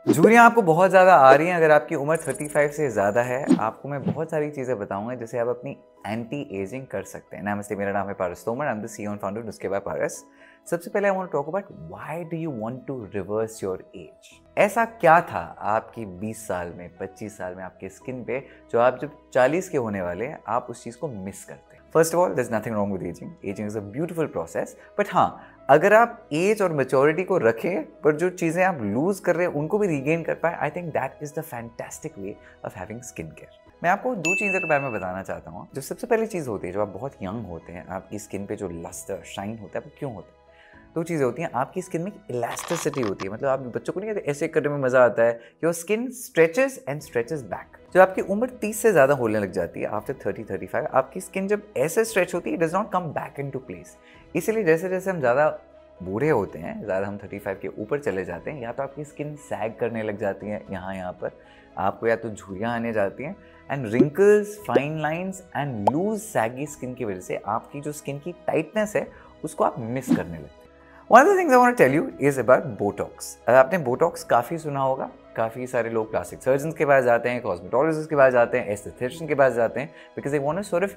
झुर्रियाँ आपको बहुत ज़्यादा आ रही हैं, अगर आपकी उम्र 35 से ज़्यादा है, आपको मैं बहुत सारी चीज़ें बताऊंगा जिससे आप अपनी एंटी एजिंग कर सकते हैं। नमस्ते, मेरा नाम है Paras Tomar, I am the CEO and founder Nuskhe by Paras. सबसे पहले I want to talk about why do you want to reverse your age. ऐसा क्या था आपकी 20 साल में, 25 साल में आपके स्किन पे, जो आप जब 40 के होने वाले हैं आप उस चीज़ को मिस करते हैं। First of all, there is nothing wrong with ageing. Ageing is a beautiful process, but हाँ, अगर आप एज और मेच्योरिटी को रखें पर जो चीज़ें आप लूज कर रहे हैं उनको भी रीगेन कर पाए, I think that is the fantastic way of having skin care. मैं आपको दो चीज़ों के बारे में बताना चाहता हूँ। जो सबसे पहली चीज़ होती है, जब आप बहुत यंग होते हैं, आपकी स्किन पे जो लस्टर शाइन होता है वो क्यों होता है? दो चीज़ें होती हैं। आपकी स्किन में इलास्टिसिटी होती है, मतलब आप बच्चों को नहीं कहते ऐसे करने में मज़ा आता है, your skin stretches and stretches back. जब आपकी उम्र 30 से ज़्यादा होने लग जाती है, आफ्टर 30-35, आपकी स्किन जब ऐसे स्ट्रेच होती है, it does not come back into place. इसीलिए जैसे जैसे हम ज़्यादा बूढ़े होते हैं, ज़्यादा हम 35 के ऊपर चले जाते हैं, या तो आपकी स्किन सैग करने लग जाती है यहाँ पर, आपको या तो झुर्रियाँ आने जाती हैं, and wrinkles, fine lines and loose saggy skin की वजह से आपकी जो स्किन की टाइटनेस है उसको आप मिस करने लगते हैं। One of the things I want to tell you is about Botox. आपने बोटॉक्स काफ़ी सुना होगा। काफ़ी सारे लोग प्लास्टिक सर्जन्स के पास जाते हैं, कॉस्मेटोलॉजिस्ट के पास जाते हैं, एस्थेटिशियन के पास जाते हैं, because they want to sort of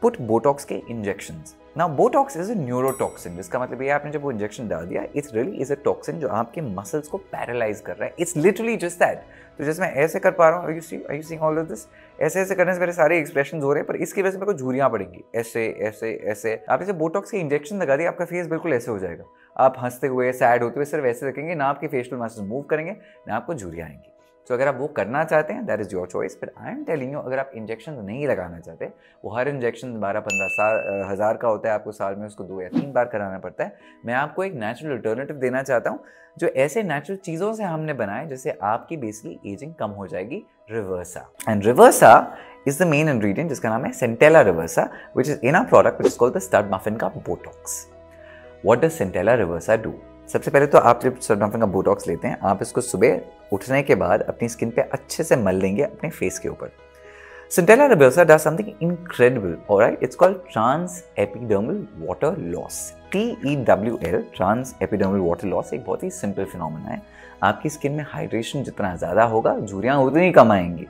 put botox के injections. Now botox is a neurotoxin, जिसका मतलब ये आपने जब वो इंजेक्शन डाल दिया, it's really is a toxin जो आपके मसल्स को पैरालाइज कर रहा है। It's literally just that. तो जैसे मैं ऐसे कर पा रहा हूँ, are you seeing all of this? ऐसे ऐसे करने से मेरे सारे एक्सप्रेशन हो रहे हैं, पर इसकी वजह से मेरे को झुर्रियाँ पड़ेंगी, ऐसे ऐसे ऐसे। आप इसे बोटॉक्स के इंजेक्शन लगा दिए, आपका फेस बिल्कुल ऐसे हो जाएगा। आप हंसते हुए, सैड होते हुए सिर्फ ऐसे रखेंगे, ना आपके फेशियल मसल्स मूव करेंगे, ना आपको झुर्रियाँ आएंगी। तो अगर आप वो करना चाहते हैं, that is your choice, but I am telling you, अगर आप इंजेक्शन नहीं लगाना चाहते, वो हर इंजेक्शन 12-15 हज़ार का होता है, आपको साल में उसको 2 या 3 बार कराना पड़ता है। मैं आपको एक नेचुरल अल्टरनेटिव देना चाहता हूँ, जो ऐसे नेचुरल चीज़ों से हमने बनाए जिससे आपकी बेसिकली एजिंग कम हो जाएगी, reversa. And reversa is the main ingredient, जिसका नाम है centella reversa, which is in a product which is called the Stud Muffin का botox. What does centella reversa do? सबसे पहले तो आप जब स्टड मफिन का बोटॉक्स लेते हैं, आप इसको सुबह उठने के बाद अपनी स्किन पे अच्छे से मल लेंगे अपने फेस के ऊपर। Centella reversa does something incredible, alright? It's called trans epidermal water loss, TEWL, trans epidermal water loss. एक बहुत ही सिंपल फिनोमेना है। आपकी स्किन में हाइड्रेशन जितना ज़्यादा होगा, झुर्रियाँ उतनी कम आएंगी।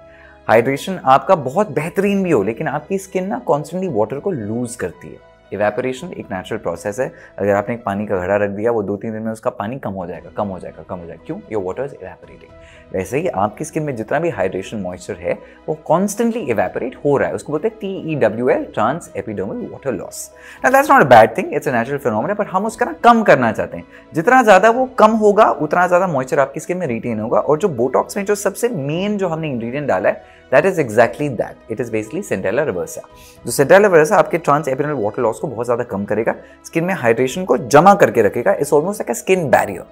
हाइड्रेशन आपका बहुत बेहतरीन भी हो, लेकिन आपकी स्किन ना कॉन्स्टेंटली वाटर को लूज करती है। इवेपोरेशन एक नेचुरल प्रोसेस है। अगर आपने एक पानी का घड़ा रख दिया, वो 2-3 दिन में उसका पानी कम हो जाएगा, कम हो जाएगा, कम हो जाएगा। क्यों? Your water is evaporating. वैसे ही आपकी स्किन में जितना भी हाइड्रेशन मॉइस्चर है वो कॉन्स्टेंटली इवेपोरेट हो रहा है। उसको बोलते हैं TEWL, trans epidermal water loss. Now that's not a bad thing, it's a natural phenomena, पर हम उसका ना कम करना चाहते हैं। जितना ज़्यादा वो कम होगा, उतना ज़्यादा मॉइस्चर आपकी स्किन में रिटेन होगा। और जो बोटॉक्स में जो सबसे मेन जो हमने इंग्रेडिएंट डाला है, that is exactly that. It is basically centella reversa. जो सेंटेला रिवर्सा आपके ट्रांस एपिडर्मल वाटर लॉस को बहुत ज़्यादा कम करेगा, स्किन में हाइड्रेशन को जमा करके रखेगा। It's almost like a skin barrier.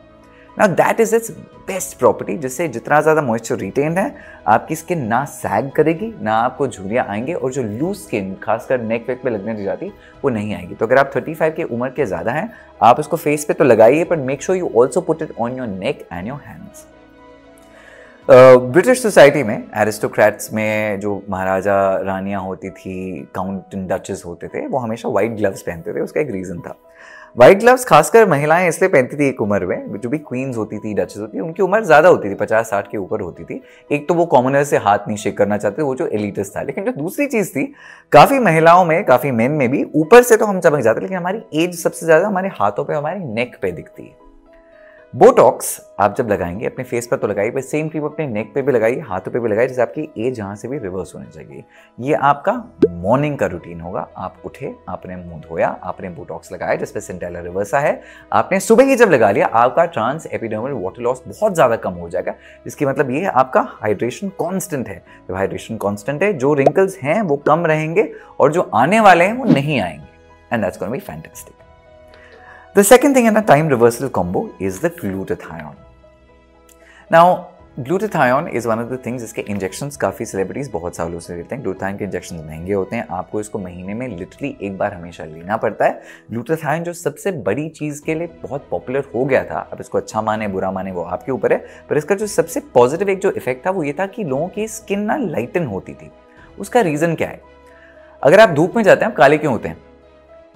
Now that is it's best property, जिससे जितना ज़्यादा मॉइस्चर रिटेन है, आपकी स्किन ना सैग करेगी, ना आपको झुर्रियाँ आएंगे, और जो लूज स्किन खासकर नेक वेक पे लगने लग जाती वो नहीं आएगी। तो अगर आप 35 की उम्र के ज़्यादा हैं, आप इसको फेस पे तो लगाइए, पर make sure you also put it on your neck and your hands. British society में, एरिस्टोक्रेट्स में, जो महाराजा रानियाँ होती थी, काउंट एंड डचेस होते थे, वो हमेशा वाइट ग्लव्स पहनते थे। उसका एक रीज़न था। वाइट ग्लव्स खासकर महिलाएं इसलिए पहनती थी एक उम्र में, जो भी क्वींस होती थी, डचेस होती थी, उनकी उम्र ज़्यादा होती थी, 50-60 के ऊपर होती थी। एक तो वो कॉमनर से हाथ नहीं शेक करना चाहते, वो जो एलिटिस्ट था। लेकिन जो दूसरी चीज़ थी, काफ़ी महिलाओं में, काफ़ी मेन में भी, ऊपर से तो हम चमक जाते, लेकिन हमारी एज सबसे ज़्यादा हमारे हाथों पर, हमारे नेक पे दिखती है। बोटॉक्स आप जब लगाएंगे अपने फेस पर तो लगाइए, पर सेम क्रीम अपने नेक पे भी लगाइए, हाथों पे भी लगाइए, जिससे आपकी एज यहाँ से भी रिवर्स होनी चाहिए। ये आपका मॉर्निंग का रूटीन होगा। आप उठे, आपने मुंह धोया, आपने बोटॉक्स लगाया जिसपे सेंटेला रिवर्सा है, आपने सुबह ही जब लगा लिया, आपका ट्रांस एपिडर्मल वाटर लॉस बहुत ज़्यादा कम हो जाएगा। जिसकी मतलब ये है आपका हाइड्रेशन कॉन्स्टेंट है। जब हाइड्रेशन कॉन्स्टेंट है, जो रिंकल्स हैं वो कम रहेंगे, और जो आने वाले हैं वो नहीं आएंगे। And that's gonna be fantastic. The second thing in a time reversal combo is the glutathione. Now, glutathione is one of the things जिसके इंजेक्शंस काफ़ी सेलिब्रिटीज़ बहुत सालों से लेते हैं। ग्लूटाथियोन के इंजेक्शन महंगे होते हैं, आपको इसको महीने में लिटरली एक बार हमेशा लेना पड़ता है। ग्लूटाथियोन जो सबसे बड़ी चीज़ के लिए बहुत पॉपुलर हो गया था, अब इसको अच्छा माने बुरा माने वो आपके ऊपर है, पर इसका जो सबसे पॉजिटिव एक जो इफेक्ट था वो ये था कि लोगों की स्किन ना लाइटन होती थी। उसका रीज़न क्या है? अगर आप धूप में जाते हैं, आप काले क्यों होते हैं?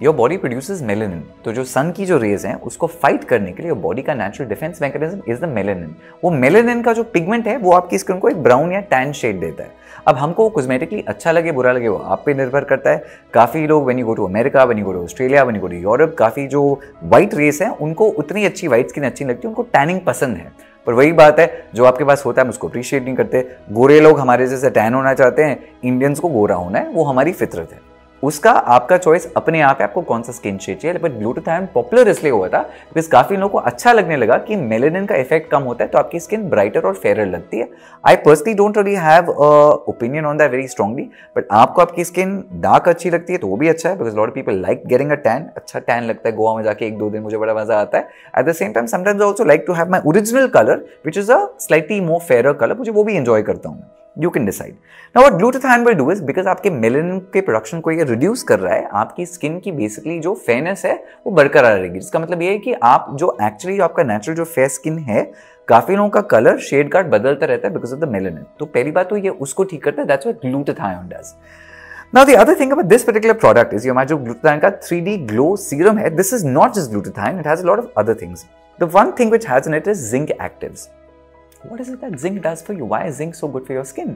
Your body produces melanin. तो जो सन की जो रेज हैं उसको फाइट करने के लिए योर बॉडी का natural defence mechanism is the melanin. वो मेलेनिन का जो पिगमेंट है वो आपकी स्किन को एक ब्राउन या टैन शेड देता है। अब हमको कॉस्मेटिकली अच्छा लगे बुरा लगे वो आप पे निर्भर करता है। काफ़ी लोग when you go to America, when you go to Australia, when you go to Europe, काफ़ी जो वाइट रेस है उनको उतनी अच्छी वाइट स्किन अच्छी लगती है, उनको टैनिंग पसंद है। पर वही बात है, जो आपके पास होता है हम उसको अप्रिशिएट नहीं करते। गोरे लोग हमारे जैसे टैन होना चाहते हैं, इंडियंस को गोरा होना है, वो हमारी फितरत है। उसका आपका चॉइस अपने आप है, आपको कौन सा स्किन शेड चाहिए। बट ग्लूटाथायोन पॉपुलर इसलिए हुआ था बिकॉज काफी लोगों को अच्छा लगने लगा कि मेलेनिन का इफेक्ट कम होता है तो आपकी स्किन ब्राइटर और फेयर लगती है। I personally don't really have opinion on that very strongly, but आपको आपकी स्किन डार्क अच्छी लगती है तो वो भी अच्छा है because lot of people like getting a tan. अच्छा टैन लगता है गोवा में जाके 1-2 दिन, मुझे बड़ा मजा आता है। At the same time sometimes also like to have my original colour which is a slightly more fair colour, मुझे वो भी एंजॉय करता हूँ। You can decide. Now what glutathione will do is because आपके मेलेनिन के production को ये reduce कर रहा है, आपकी स्किन की बेसिकली जो फेयरनेस है वो बरकरार रहेगी। जिसका मतलब ये है कि आप जो एक्चुअली आपका नेचुरल जो फेयर स्किन है, काफी लोगों का कलर शेड कार्ड बदलता रहता है बिकॉज ऑफ द मेलेनिन। तो पहली बात तो ये उसको ठीक करता है, that's what glutathione does. Now the other thing about this particular product is your जो glutathione का 3D glow serum है, this is not just glutathione, it has a lot of other things. The one thing which has in it is zinc actives. What is it that zinc does for you? Why is zinc so good for your skin?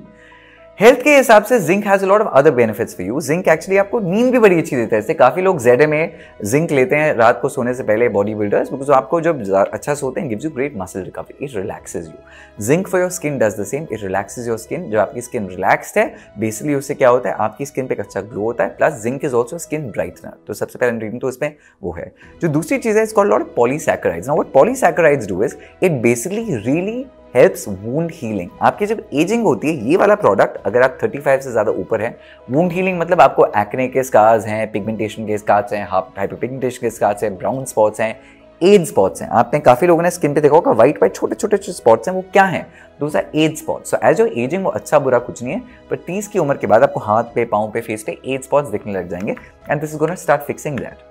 Health के हिसाब से zinc has a lot of other benefits for you. Zinc actually आपको नींद भी बड़ी अच्छी देता है। इससे काफी लोग ZMA जिंक लेते हैं रात को सोने से पहले, बॉडी बिल्डर्स, बिकॉज आपको जब अच्छा सोते हैं gives you great muscle recovery, it relaxes you. Zinc for your skin does the same, it relaxes your skin. जब आपकी स्किन रिलैक्स्ड है बेसिकली उससे क्या होता है, आपकी स्किन पे एक अच्छा ग्लो होता है, plus zinc is also skin brightener. तो सबसे पहला इंग्रेडिएंट तो इसमें वो है। जो दूसरी चीज है, it's called lot of polysaccharides. Now what polysaccharides do is it basically really helps wound healing. आपकी जब एजिंग होती है, ये वाला प्रोडक्ट अगर आप 35 से ज्यादा ऊपर है, वुंड हीलिंग मतलब आपको एक्ने के स्कार्स हैं, पिगमेंटेशन के स्कार्स हैं, हाइपरपिगमेंटेशन के स्कार्स हैं, ब्राउन स्पॉट्स हैं, एज स्पॉट्स हैं। आपने काफी लोगों ने स्किन पे देखा होगा व्हाइट व्हाइट छोटे छोटे स्पॉट्स हैं, वो क्या है? Those are age spots. So as you're ageing वो अच्छा बुरा कुछ नहीं है, पर 30 की उम्र के बाद आपको हाथ पे, पाँव पे, फेस पे एज स्पॉट्स दिखने लग जाएंगे and this is gonna start fixing that.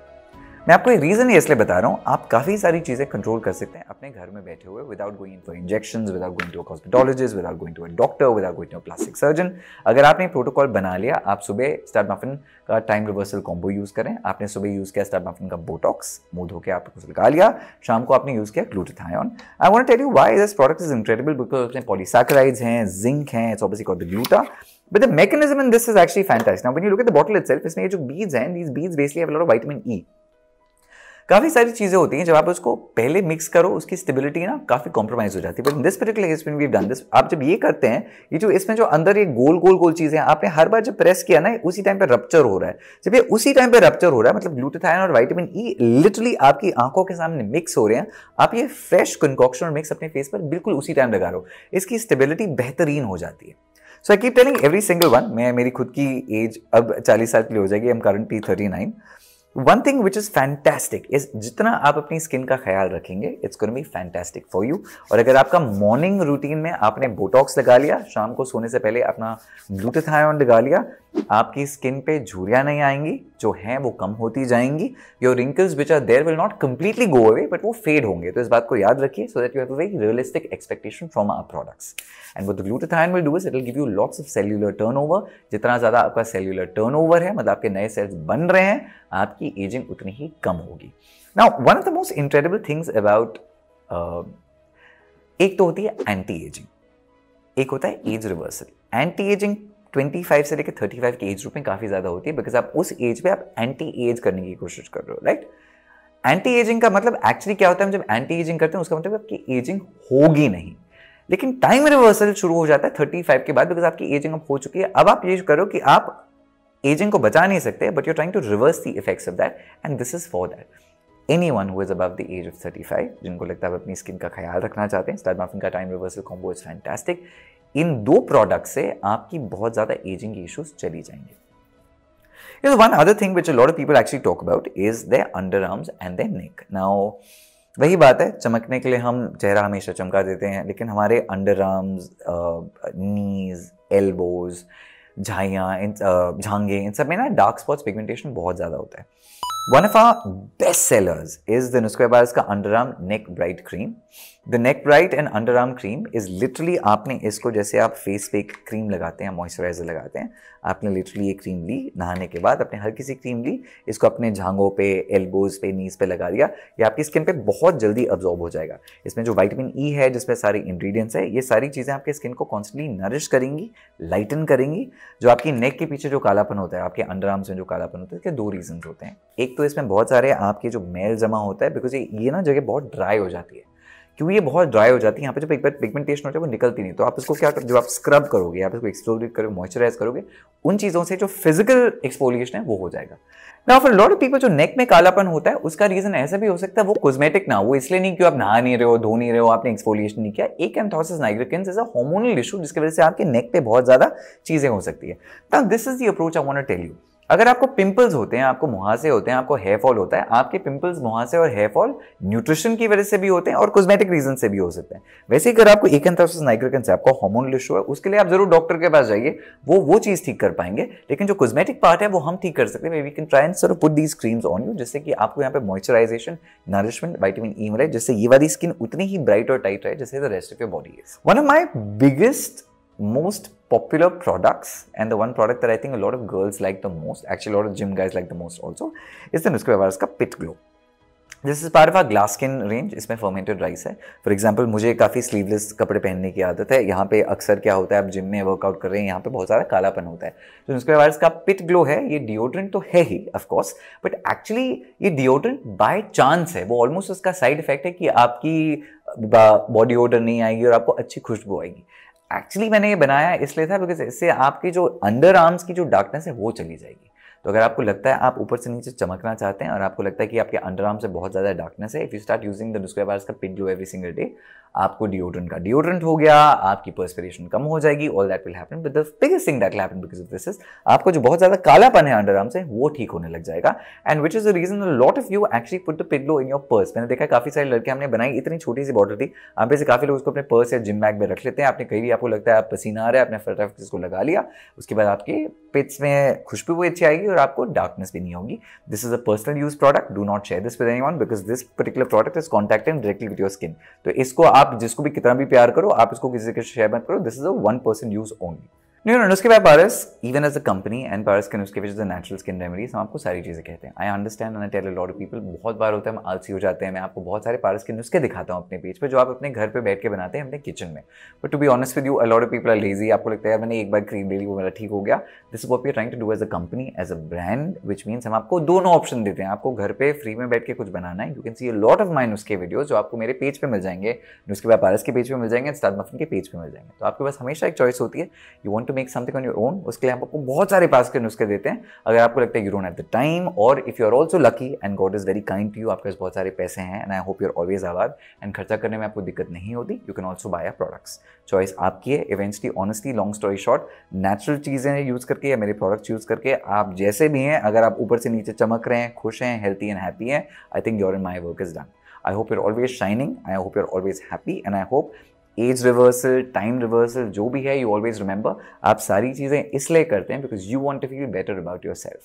मैं आपको एक रीजन ये इसलिए बता रहा हूँ, आप काफी सारी चीजें कंट्रोल कर सकते हैं अपने घर में बैठे हुए, without going for injections, without going to a hospitologist, without going to a doctor, without going to a plastic surgeon. अगर आपने प्रोटोकॉल बना लिया, आप सुबह स्टार मफिन का टाइम रिवर्सल कॉम्बो यूज करें। आपने सुबह यूज किया स्टार मफिन का बोटॉक्स, मुंह धो के आपने लगा लिया, शाम को आपने यूज किया glutathione. I want to tell you why this product is incredible, because उसमें पॉलीसैकेराइड्स हैं, जिंक हैं, it's obviously called the gluta, but the mechanism in this is actually fantastic. Now when you look at the bottle itself, इसमें ये जो beads हैं, these beads basically have a lot of vitamin E. काफी सारी चीजें होती हैं, जब आप उसको पहले मिक्स करो उसकी स्टेबिलिटी ना काफी कॉम्प्रोमाइज हो जाती है। But in this particular case when we have done this, आप जब ये करते हैं, ये जो इसमें जो अंदर ये गोल गोल गोल चीजें हैं, आपने हर बार जब प्रेस किया ना उसी टाइम पे रप्चर हो रहा है। जब ये उसी टाइम पे रप्चर हो रहा है, मतलब ग्लूटाथायोन और विटामिन ई लिटरली आपकी आंखों के सामने मिक्स हो रहे हैं। आप ये फ्रेश कंकॉक्शन और मिक्स अपने फेस पर बिल्कुल उसी टाइम लगा रहे हो, इसकी स्टेबिलिटी बेहतरीन हो जाती है। So I keep telling every single one, मैं मेरी खुद की एज अब 40 साल के लिए हो जाएगी, I am currently 39। One thing which is fantastic is जितना आप अपनी स्किन का ख्याल रखेंगे, it's going to be fantastic for you। और अगर आपका मॉर्निंग रूटीन में आपने बोटॉक्स लगा लिया, शाम को सोने से पहले अपना ग्लूटाथायोन लगा लिया, आपकी स्किन पे झुर्रियां नहीं आएंगी, जो हैं वो कम होती जाएंगी। Your wrinkles which are there will not completely go away, but वो फेड होंगे। तो इस बात को याद रखिए, so that you have a very realistic expectation from our products. And what the glutathione will do is it will give you lots of cellular turnover. जितना ज्यादा आपका सेल्यूलर टर्नओवर है, मतलब आपके नए सेल्स बन रहे हैं, आपकी एजिंग उतनी ही कम होगी। Now one of the most incredible things about, एक तो होती है एंटी एजिंग, एक होता है एज रिवर्सल। एंटी एजिंग 25 से लेकर 35 की एज ग्रुप में काफी ज्यादा होती है, बिकॉज आप उस एज पे आप एंटी एज करने की कोशिश कर रहे हो, राइट। एंटी एजिंग का मतलब एक्चुअली क्या होता है, हम जब एंटी एजिंग करते हैं उसका मतलब आपकी एजिंग होगी नहीं। लेकिन टाइम रिवर्सल शुरू हो जाता है 35 के बाद, बिकॉज आपकी एजिंग अब हो चुकी है। अब आप ये करो कि आप एजिंग को बचा नहीं सकते, but you are trying to reverse the effects of that, and this is for that. Anyone who is above the age of 35, जिनको लगता है अपनी स्किन का ख्याल रखना चाहते हैं, स्टार मफिन का time reversal combo is fantastic. In 2 product से आपकी बहुत ज्यादा एजिंग की इश्यूज चली जाएंगे। You know, one other thing which a lot of people actually talk about is their underarms and their neck. Now, वही बात है, चमकने के लिए हम चेहरा हमेशा चमका देते हैं, लेकिन हमारे अंडरआर्म्स, नीज, एल्बोज, झाइयाँ, झांगे, इन सब में ना डार्क स्पॉट्स, पिगमेंटेशन बहुत ज़्यादा होता है। One of our best sellers is the Nusqua Bars का underarm neck bright cream. The neck bright and underarm cream is literally, आपने इसको जैसे आप फेस पे क्रीम लगाते हैं, मॉइस्चराइजर लगाते हैं, आपने लिटरली ये क्रीम ली, नहाने के बाद अपने हल्की सी क्रीम ली, इसको अपने जांघों पे, एल्बोज पे, नीज पे लगा दिया, ये आपकी स्किन पे बहुत जल्दी अब्जॉर्ब हो जाएगा. इसमें जो विटामिन ई है, जिसमें सारे इंग्रेडिएंट्स है, ये सारी चीज़ें आपके स्किन को कॉन्स्टेंटली नरिश करेंगी, लाइटन करेंगी. जो आपकी नेक के पीछे जो कालापन होता है, आपके अंडरआर्म्स में जो कालापन होता है, इसके दो रीजन होते हैं. एक तो इसमें बहुत सारे आपके जो मैल जमा होता है, बिकॉज ये ना जगह बहुत ड्राई हो जाती है. क्योंकि ये बहुत ड्राई हो जाती है, यहाँ पे जो पिगमेंटेशन होता है वो निकलती नहीं. तो आप इसको क्या, जो आप स्क्रब करोगे, आप इसको एक्सफोलिएट करोगे, मॉइस्चराइज करोगे, उन चीज़ों से जो फिजिकल एक्सफोलिएशन है वो हो जाएगा. Now for lot of people जो नेक में कालापन होता है, उसका रीजन ऐसा भी हो सकता है वो कॉस्मेटिक ना, वो इसलिए नहीं कि आप नहा नहीं रहे हो, धो नहीं रहे हो, आपने एक्सफोलिएशन नहीं किया. Acanthosis nigricans is a hormonal issue जिसकी वजह से आपके नेक पे बहुत ज्यादा चीजें हो सकती है. Now this is the approach I want to tell you. अगर आपको पिंपल्स होते हैं, आपको मुहासे होते हैं, आपको हेयर फॉल होता है, आपके पिंपल्स, मुहासे और हेयर फॉल न्यूट्रिशन की वजह से भी होते हैं और कॉस्मेटिक रीजन से भी हो सकते हैं. वैसे ही अगर आपको एकेंथोसिस नाइग्रिकेंस है, आपको हार्मोनल इशू है, उसके लिए आप जरूर डॉक्टर के पास जाइए, वो चीज ठीक कर पाएंगे. लेकिन जो कॉस्मेटिक पार्ट है वो हम ठीक कर सकते हैं. We can try and sort of put these creams on you, जिससे कि आपको यहाँ पे मॉइस्चराइजेशन, नरिशमेंट, विटामिन ई मिले, जिससे ये वाली स्किन उतनी ही ब्राइट और टाइट रहे जैसे the rest of your body is. One of my biggest most popular products and the one product that I think a lot of girls like the most, actually a lot of gym guys like the most also, is the Nusqua Bars का Pit Glow. This is part of our glass skin range. इसमें fermented rice है. For example, मुझे काफ़ी sleeveless कपड़े पहनने की आदत है. यहाँ पे अक्सर क्या होता है, आप जिम में वर्कआउट कर रहे हैं, यहाँ पे बहुत सारा कालापन होता है. तो Nusqua Bars का Pit Glow है, ये डिओड्रेंट तो है ही ऑफ कोर्स, बट एक्चुअली ये डिओड्रेंट बाय चांस है. वो ऑलमोस्ट उसका साइड इफेक्ट है कि आपकी बॉडी ओडर नहीं आएगी और आपको अच्छी खुशबू आएगी. एक्चुअली मैंने ये बनाया इसलिए था बिकॉज इससे आपकी जो अंडर आर्म्स की जो डार्कनेस है वो चली जाएगी. तो अगर आपको लगता है आप ऊपर से नीचे चमकना चाहते हैं और आपको लगता है कि आपके अंडर आर्म से बहुत ज़्यादा डार्कनेस है, if you start using the Nusqua Bars का पिट ग्लो एवरी सिंगल डे, आपको डिओड्रेंट हो गया, आपकी पर्सपिरेशन कम हो जाएगी, all that will happen. But the biggest thing that will happen because of this is, आपको जो बहुत ज़्यादा कालापन है अंडर आर्म से वो ठीक होने लग जाएगा. And which is the reason lot of you actually put the pit glow in your purse. मैंने देखा काफ़ी सारे लड़के हमने बनाई, इतनी छोटी सी बॉटल थी, आप में से काफ़ी लोग उसको अपने पर्स या जिम बैग में रख लेते हैं. आपने कहीं भी आपको लगता है आप पसीना आ रहा है, आपने फटाफट इसको लगा लिया, उसके बाद आपके पिट्स में खुशबू भी अच्छी आएगी और आपको डार्कनेस भी नहीं होगी. This is a personal use product, do not share this with anyone because this particular product is contacting directly with your skin. तो इसको आप जिसको भी कितना भी प्यार करो, आप इसको किसी के शेयर मत करो. This is a 1% use only. Nusqua Bars, even as a company and Bars के नुस्खे which is a natural skin remedies, हम आपको सारी चीज़ें कहते हैं. I understand and I tell a lot of people, बहुत बार होता है हम आलसी हो जाते हैं. मैं आपको बहुत सारे Bars के नुस्खे दिखाता हूँ अपने पेज पे जो आप अपने घर पे बैठ के बनाते हैं अपने किचन में. But to be honest with you, a lot of people are lazy. आपको लगता है यार मैंने एक बार क्रीम ले ली, वो मेरा ठीक हो गया. This is what we are trying to do as a company, as a brand, which means हम आपको दोनों ऑप्शन देते हैं. आपको घर पे फ्री में बैठ के कुछ बनाना है, you can see a lot of my नुस्खे वीडियोज जो आपको मेरे पेज पे मिल जाएंगे, Nusqua Bars के पेज पे मिल जाएंगे, स्टार मफिन के पेज पे मिल जाएंगे. तो आपके पास हमेशा एक चॉइस होती है. You want to make something on your own, उसके लिए हम आपको बहुत सारे पास के नुस्खे देते हैं. अगर आपको लगता है you don't have the time, और if you are also lucky and God is very kind to you, आपके पास बहुत सारे पैसे हैं and I hope you are always आबाद एंड खर्चा करने में आपको दिक्कत नहीं होती, you can also buy our products. Choice आपकी है. Eventually honestly long story short, natural चीज़ें यूज़ करके या मेरे प्रोडक्ट्स यूज़ करके आप जैसे भी हैं, अगर आप ऊपर से नीचे चमक रहे हैं, खुश हैं, हेल्थी एंड हैप्पी हैं, I think your and my work is done. I hope you are always shining, I hope you are always happy and I hope age reversal, time reversal जो भी है, यू ऑलवेज रिमेंबर आप सारी चीज़ें इसलिए करते हैं because you want to feel better about yourself.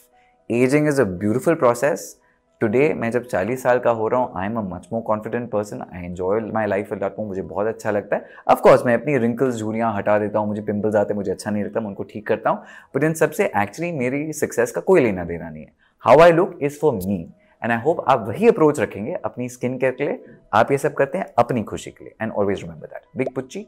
Ageing is a beautiful process. Today मैं जब 40 साल का हो रहा हूँ, I am a much more confident person. I enjoy my life a lot. मुझे बहुत अच्छा लगता है. ऑफ कोर्स मैं अपनी रिंकल्स, झुर्रियाँ हटा देता हूँ, मुझे पिंपल्स आते हैं, मुझे अच्छा नहीं लगता, मैं उनको ठीक करता हूँ. बट इन सबसे एक्चुअली मेरी सक्सेस का कोई लेना देना नहीं है. How I look is for me and I hope आप वही अप्रोच रखेंगे अपनी स्किन केयर के लिए. आप ये सब करते हैं अपनी खुशी के लिए. And always remember that. Big पुच्ची.